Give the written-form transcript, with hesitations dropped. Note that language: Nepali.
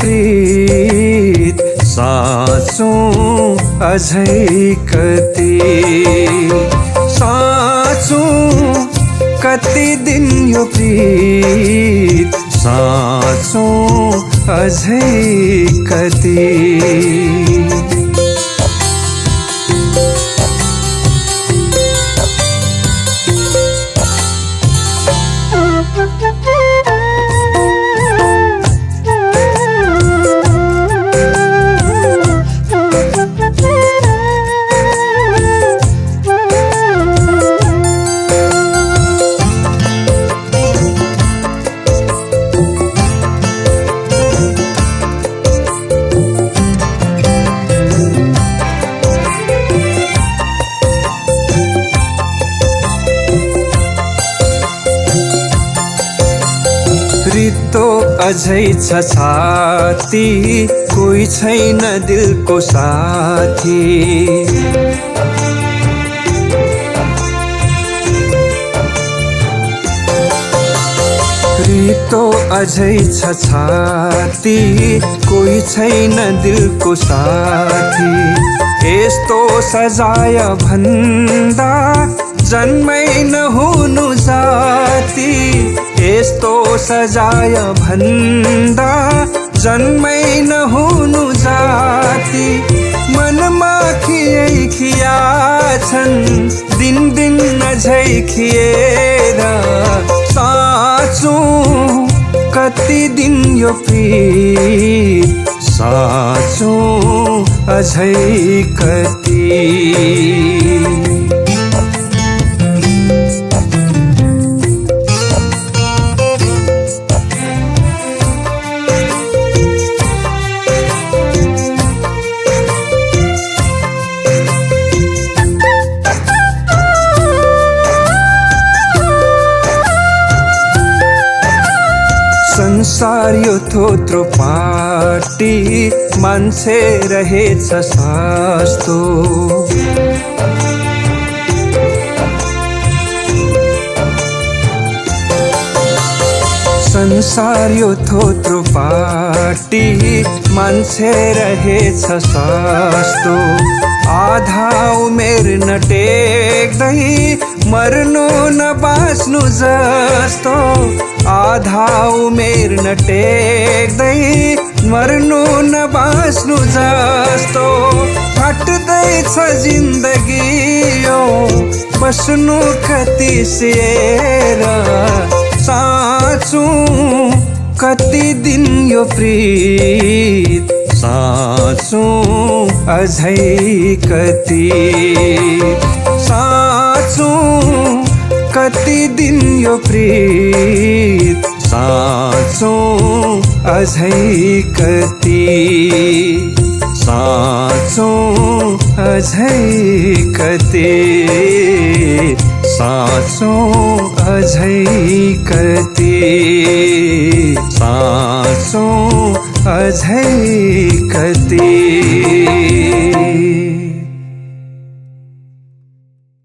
प्रीत साँचौँ अझै कति साँचौँ कति दिन यो प्रीत साँचौँ अझै कति रित्तो अझै छ छाती कोही छैन दिलको साथी रित्तो अझै छ छाती कोही छैन दिलको साथी यस्तो सजाय भन्दा जन्मै नहुनु जाति यस्तो सजाय भन्दा जन्मै नहुनु जाति मनमा खिया छन् दिन दिन अझै खिएर साँचौँ कति दिन यो प्रीत साँचौँ अझै कति संसार यो थोत्रो पाटी मान्छे रहेछ सस्तो संसार यो थोत्रो पाटी मान्छे रहेछ सस्तो आधा उमेर नटेक्दै मर्नु न बाँच्नु जस्तो आधा उमेर नटेक्दै मर्नु न बाँच्नु जस्तो फट्दैछ जिन्दगी यो बस्नु कति सेर साँचौँ कति दिन यो प्रीत साँचौँ अझै कति साँचौँ कति दिन यो प्रीत साँचौँ अझै कति साँचौँ अझै कति साँचौँ अझै कति साँचौँ अझै कति